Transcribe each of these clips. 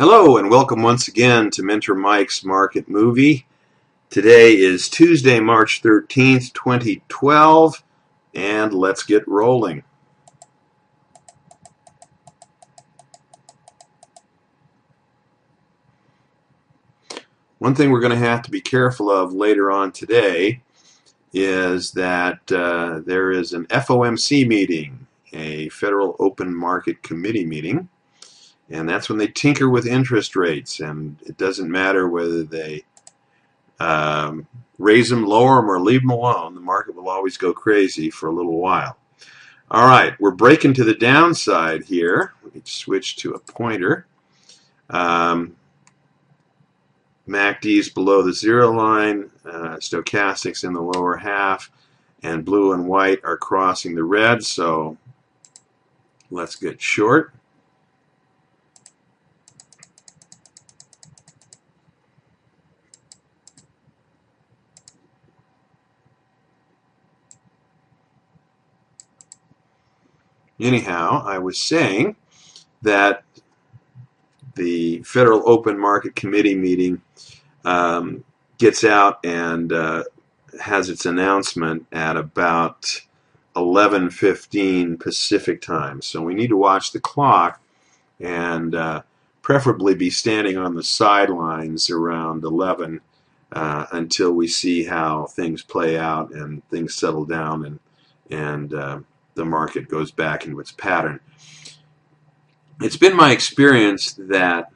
Hello and welcome once again to Mentor Mike's Market Movie. Today is Tuesday, March 13th, 2012, and let's get rolling. One thing we're going to have to be careful of later on today is that there is an FOMC meeting, a Federal Open Market Committee meeting, and that's when they tinker with interest rates, and it doesn't matter whether they raise them, lower them, or leave them alone. The market will always go crazy for a little while. All right, we're breaking to the downside here. Let me switch to a pointer. MACD's below the zero line, stochastics in the lower half, and blue and white are crossing the red, so let's get short. Anyhow, I was saying that the Federal Open Market Committee meeting gets out and has its announcement at about 11:15 Pacific time. So we need to watch the clock and preferably be standing on the sidelines around 11 until we see how things play out and things settle down and the market goes back into its pattern. It's been my experience that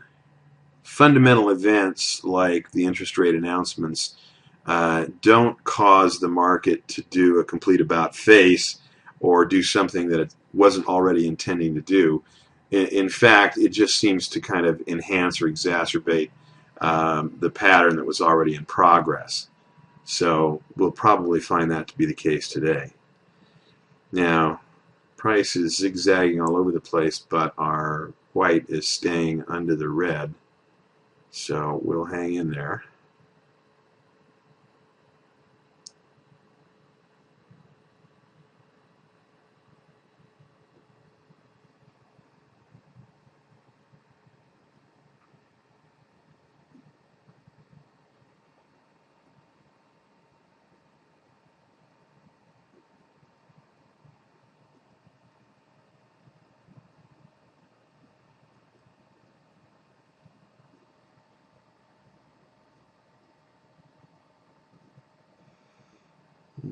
fundamental events like the interest rate announcements don't cause the market to do a complete about face or do something that it wasn't already intending to do. In fact, it just seems to kind of enhance or exacerbate the pattern that was already in progress. So we'll probably find that to be the case today. Now, price is zigzagging all over the place, but our white is staying under the red. So we'll hang in there.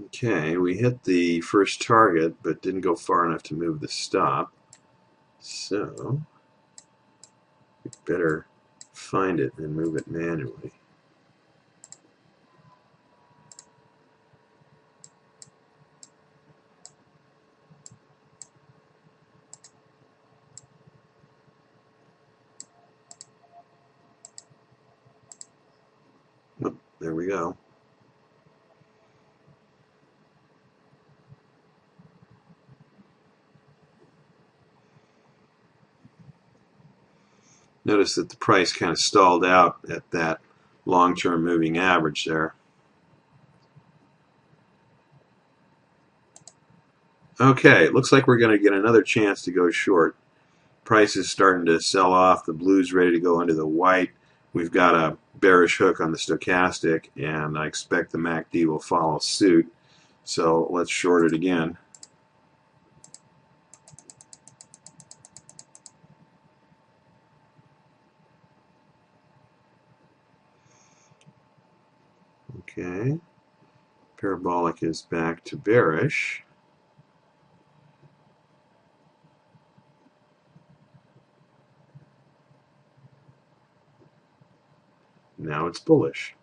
Okay, we hit the first target, but didn't go far enough to move the stop. So, we better find it and move it manually. Oh, there we go. Notice that the price kind of stalled out at that long-term moving average there. Okay, it looks like we're going to get another chance to go short. Price is starting to sell off. The blue's ready to go into the white. We've got a bearish hook on the stochastic, and I expect the MACD will follow suit. So let's short it again. Okay, parabolic is back to bearish. Now it's bullish.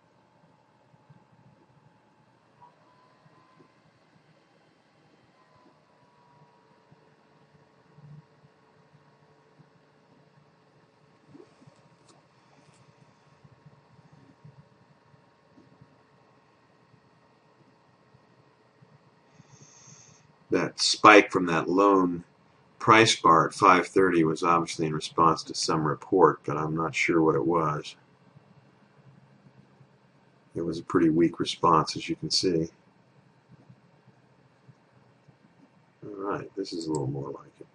That spike from that lone price bar at 530 was obviously in response to some report, but I'm not sure what it was. It was a pretty weak response, as you can see. All right, this is a little more like it.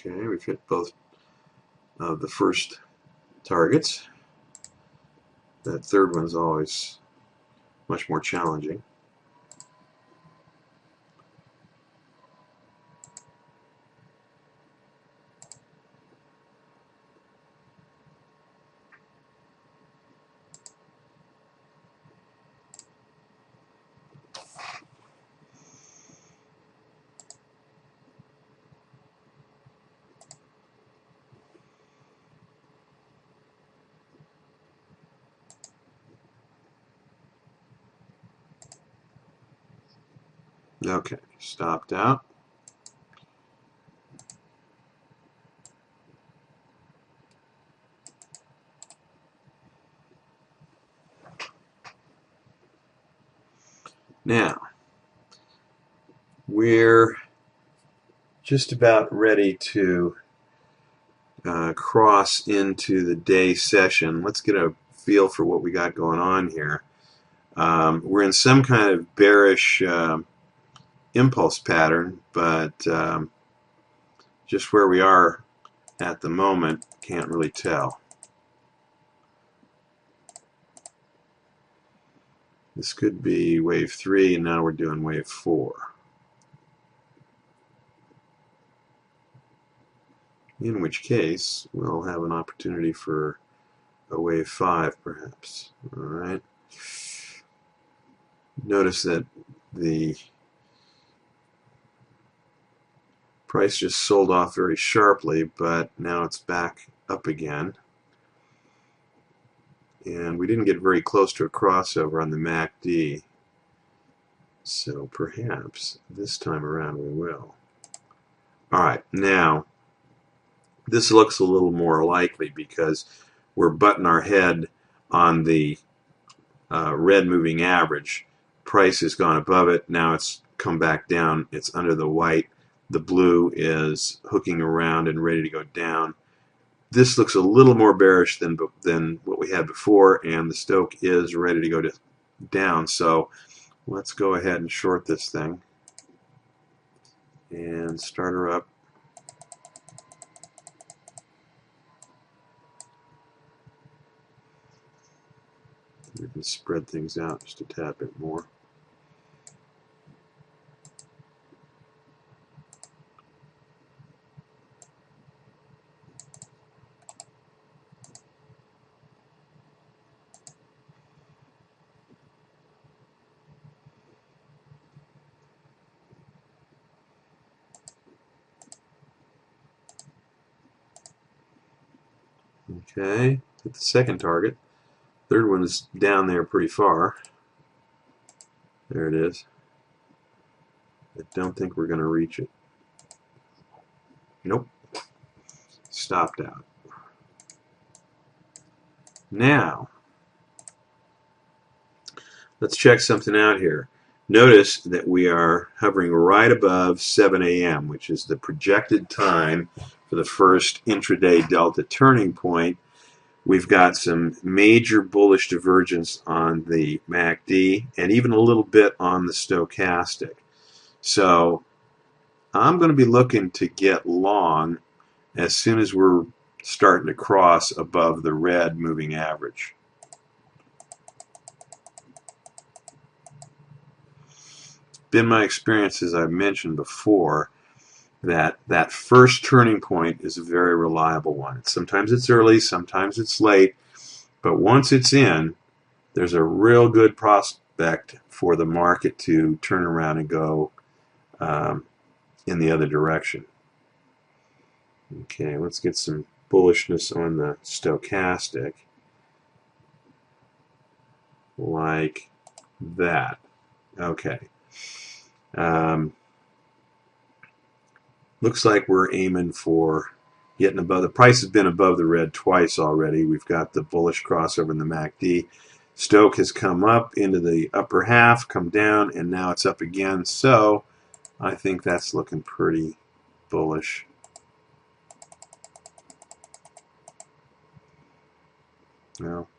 Okay, we've hit both of the first targets. That third one's always much more challenging. Okay, stopped out. Now, we're just about ready to cross into the day session. Let's get a feel for what we got going on here. We're in some kind of bearish impulse pattern, but just where we are at the moment, can't really tell. This could be wave 3, and now we're doing wave 4. In which case, we'll have an opportunity for a wave 5, perhaps. All right. Notice that the price just sold off very sharply, but now it's back up again. And we didn't get very close to a crossover on the MACD, so perhaps this time around we will. All right, now this looks a little more likely because we're butting our head on the red moving average. Price has gone above it, now it's come back down, it's under the white. The blue is hooking around and ready to go down. This looks a little more bearish than what we had before, and the Stoke is ready to go down. So let's go ahead and short this thing and start her up. We can spread things out just a tad bit more. Okay, hit the second target. Third one is down there pretty far. There it is. I don't think we're going to reach it. Nope. Stopped out. Now, let's check something out here. Notice that we are hovering right above 7 a.m., which is the projected time for the first intraday delta turning point. We've got some major bullish divergence on the MACD and even a little bit on the stochastic. So I'm going to be looking to get long as soon as we're starting to cross above the red moving average. Been my experience, as I've mentioned before, that first turning point is a very reliable one. Sometimes it's early, sometimes it's late, but once it's in, there's a real good prospect for the market to turn around and go in the other direction. Okay, let's get some bullishness on the stochastic, like that. Okay. Looks like we're aiming for getting above. The price has been above the red twice already. We've got the bullish crossover in the MACD. Stoke has come up into the upper half, come down, and now it's up again. So I think that's looking pretty bullish. Well,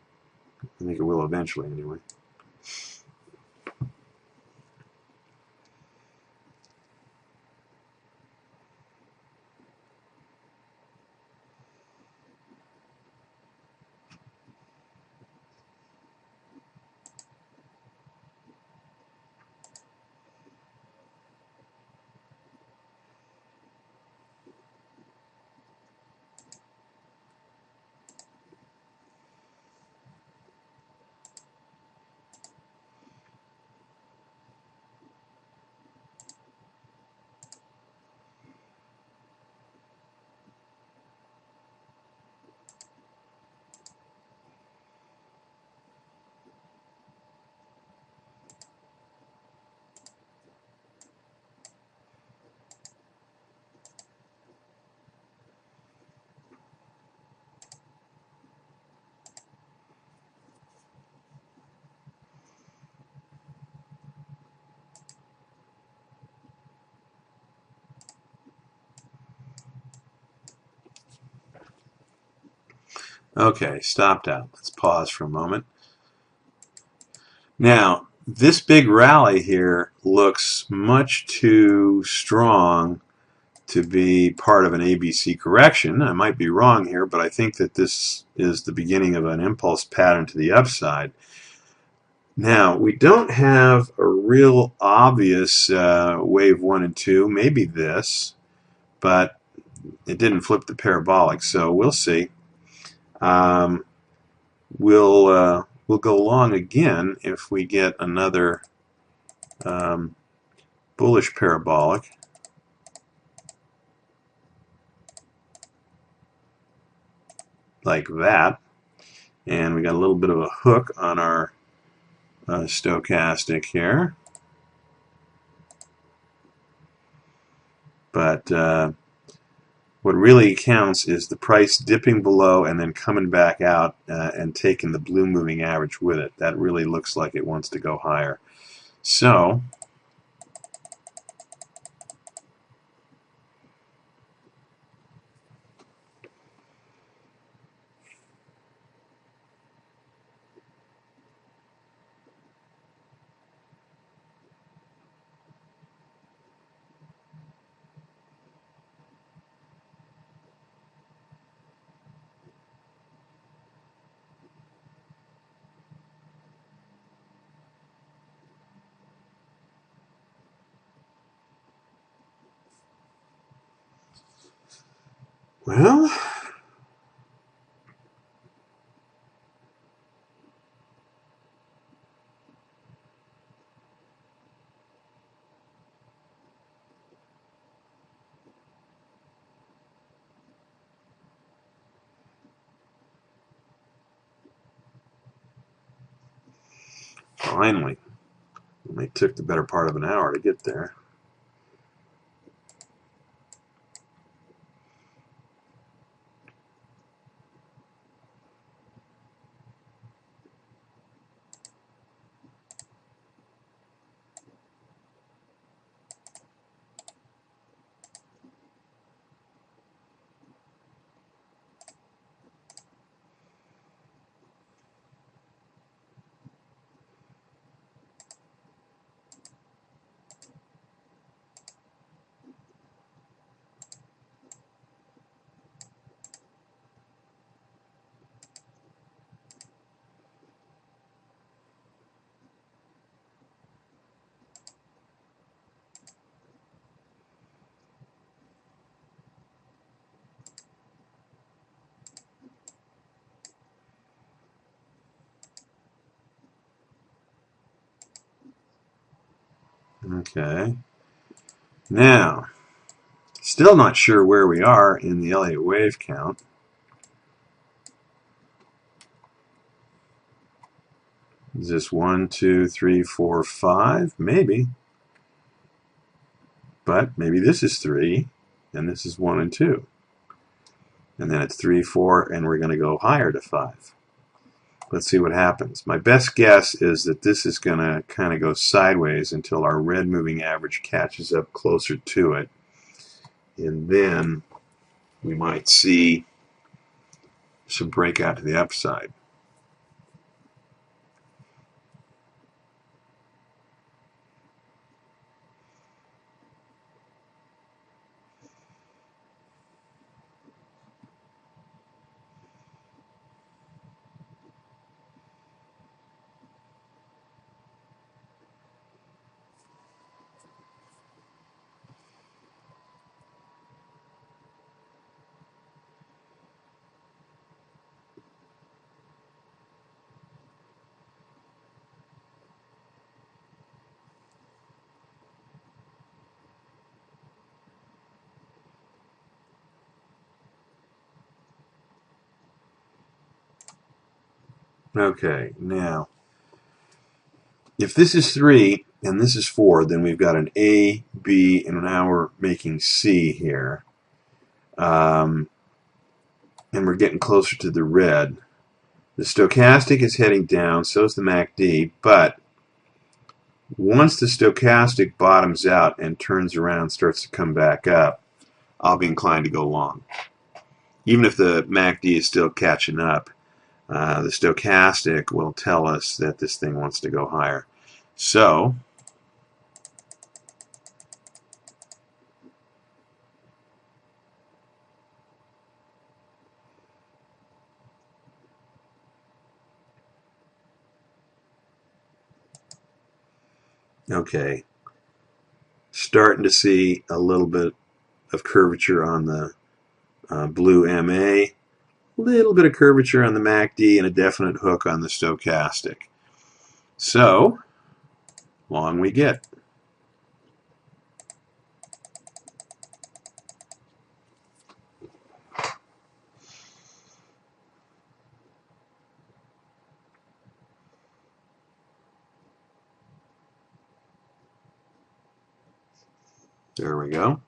I think it will eventually anyway. Okay, stopped out. Let's pause for a moment. Now, this big rally here looks much too strong to be part of an ABC correction. I might be wrong here, but I think that this is the beginning of an impulse pattern to the upside. Now, we don't have a real obvious wave 1 and 2, maybe this, but it didn't flip the parabolic, so we'll see. Um, we'll go long again if we get another bullish parabolic. Like that. And we got a little bit of a hook on our stochastic here. But what really counts is the price dipping below and then coming back out and taking the blue moving average with it. That really looks like it wants to go higher. So well, finally. It took the better part of an hour to get there. Okay. Now, still not sure where we are in the Elliott wave count. Is this 1, 2, 3, 4, 5? Maybe. But maybe this is 3, and this is 1 and 2. And then it's 3, 4, and we're going to go higher to 5. Let's see what happens. My best guess is that this is going to kind of go sideways until our red moving average catches up closer to it. And then we might see some breakout to the upside. Okay, now, if this is 3 and this is 4, then we've got an A, B, and now we're making C here. And we're getting closer to the red. The stochastic is heading down, so is the MACD, but once the stochastic bottoms out and turns around and starts to come back up, I'll be inclined to go long. even if the MACD is still catching up, the stochastic will tell us that this thing wants to go higher. So, okay, starting to see a little bit of curvature on the blue MA, little bit of curvature on the MACD, and a definite hook on the stochastic. So, long we get. There we go.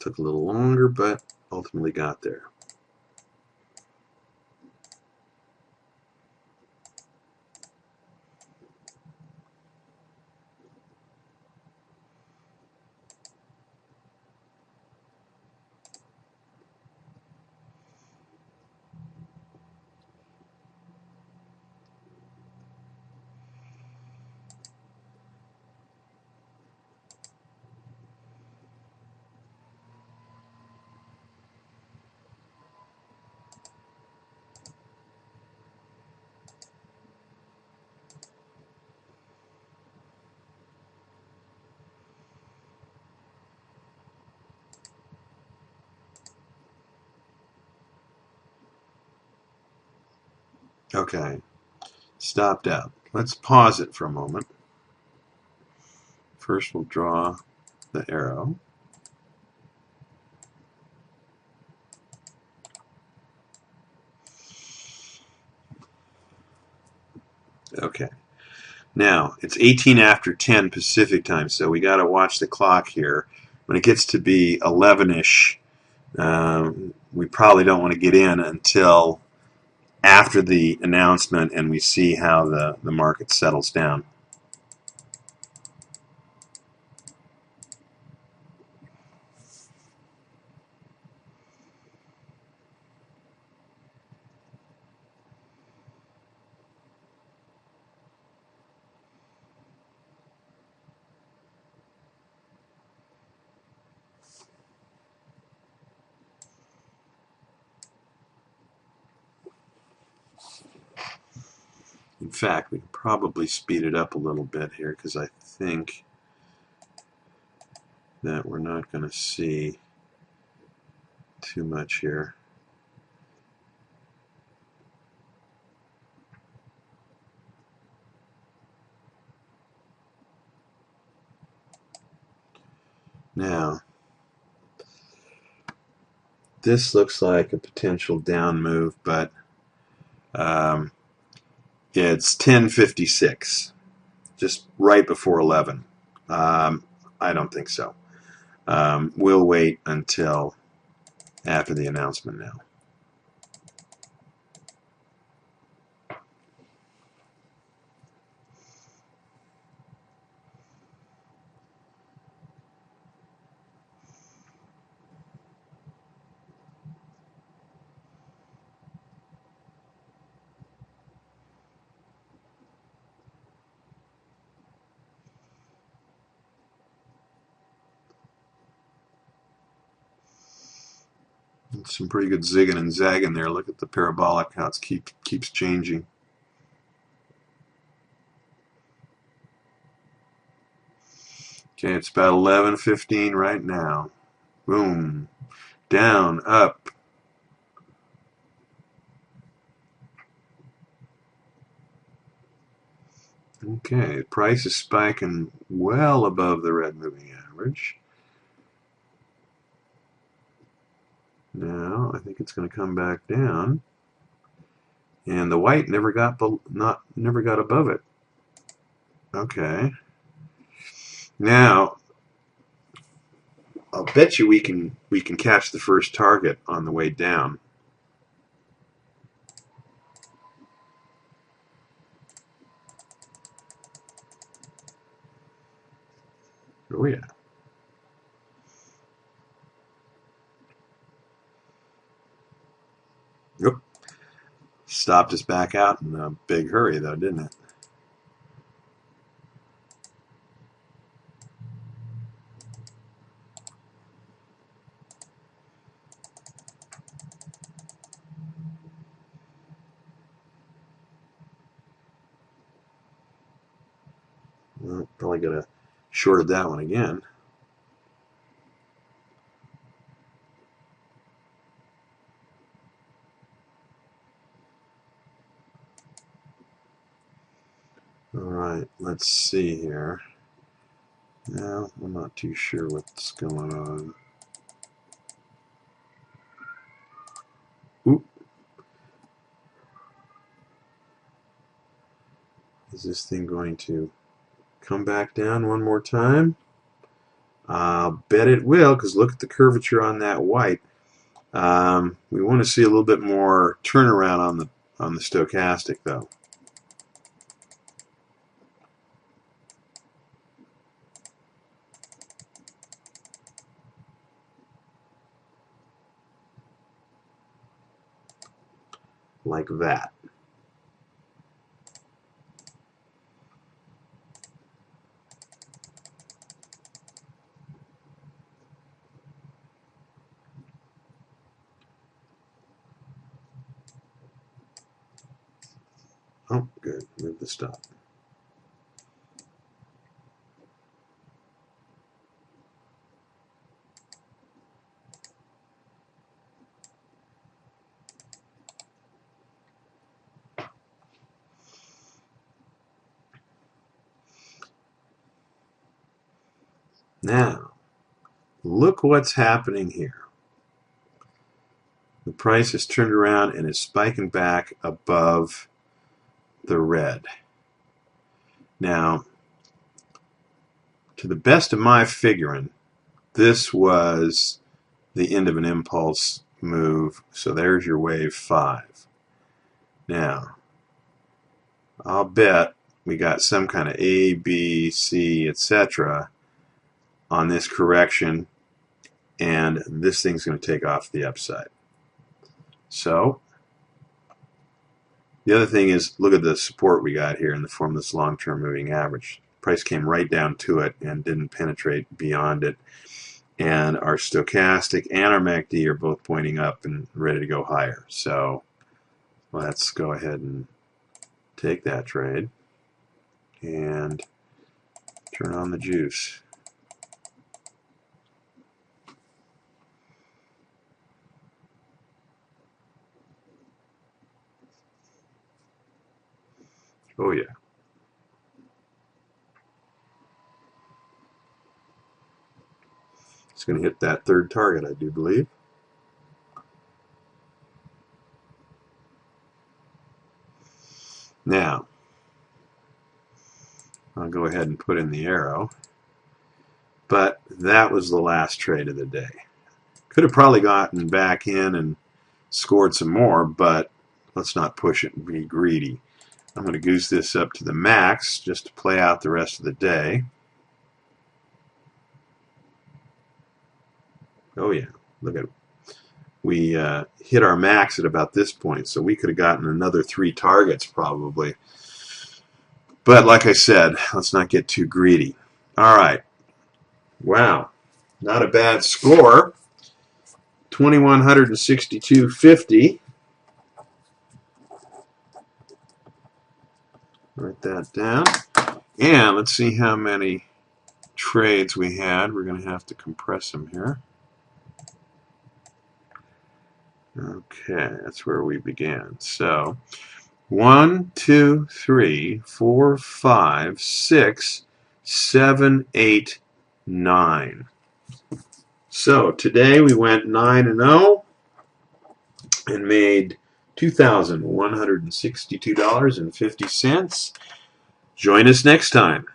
Took a little longer, but ultimately got there. Okay, stopped out. Let's pause it for a moment. First, we'll draw the arrow. Okay. Now, it's 18 after 10 Pacific time, so we got to watch the clock here. When it gets to be 11-ish, we probably don't want to get in until after the announcement and we see how the market settles down. In fact, we can probably speed it up a little bit here because I think that we're not going to see too much here. Now, this looks like a potential down move, but it's 10:56, just right before 11. I don't think so. We'll wait until after the announcement now. Some pretty good zigging and zagging there. Look at the parabolic, how it keeps changing. Okay, it's about 11:15 right now. Boom. Down, up. Okay, price is spiking well above the red moving average. Now, I think it's going to come back down. And the white never got above it. Okay. Now, I'll bet you we can catch the first target on the way down. Oh yeah. Oop. Stopped us back out in a big hurry, though, didn't it? Well, probably could have shorted that one again. All right, let's see here. Now, I'm not too sure what's going on. Oop. Is this thing going to come back down one more time? I'll bet it will, because look at the curvature on that white. We want to see a little bit more turnaround on the stochastic, though. Like that. Oh, good. Move the stop. Now, look what's happening here. The price has turned around and is spiking back above the red. Now, to the best of my figuring, this was the end of an impulse move. So there's your wave 5. Now, I'll bet we got some kind of A, B, C, etc. on this correction, and this thing's going to take off the upside. So the other thing is, look at the support we got here in the form of this long-term moving average. Price came right down to it and didn't penetrate beyond it. And our stochastic and our MACD are both pointing up and ready to go higher. So let's go ahead and take that trade and turn on the juice. Oh yeah. It's going to hit that third target, I do believe. Now, I'll go ahead and put in the arrow. But that was the last trade of the day. Could have probably gotten back in and scored some more, but let's not push it and be greedy. I'm going to goose this up to the max just to play out the rest of the day. Oh yeah, look at it. We hit our max at about this point, so we could have gotten another 3 targets probably. But like I said, let's not get too greedy. All right. Wow, not a bad score. 2162.50. Write that down. And let's see how many trades we had. We're going to have to compress them here. Okay, that's where we began. So 1, 2, 3, 4, 5, 6, 7, 8, 9. So today we went 9-0 and made $2,162.50. Join us next time.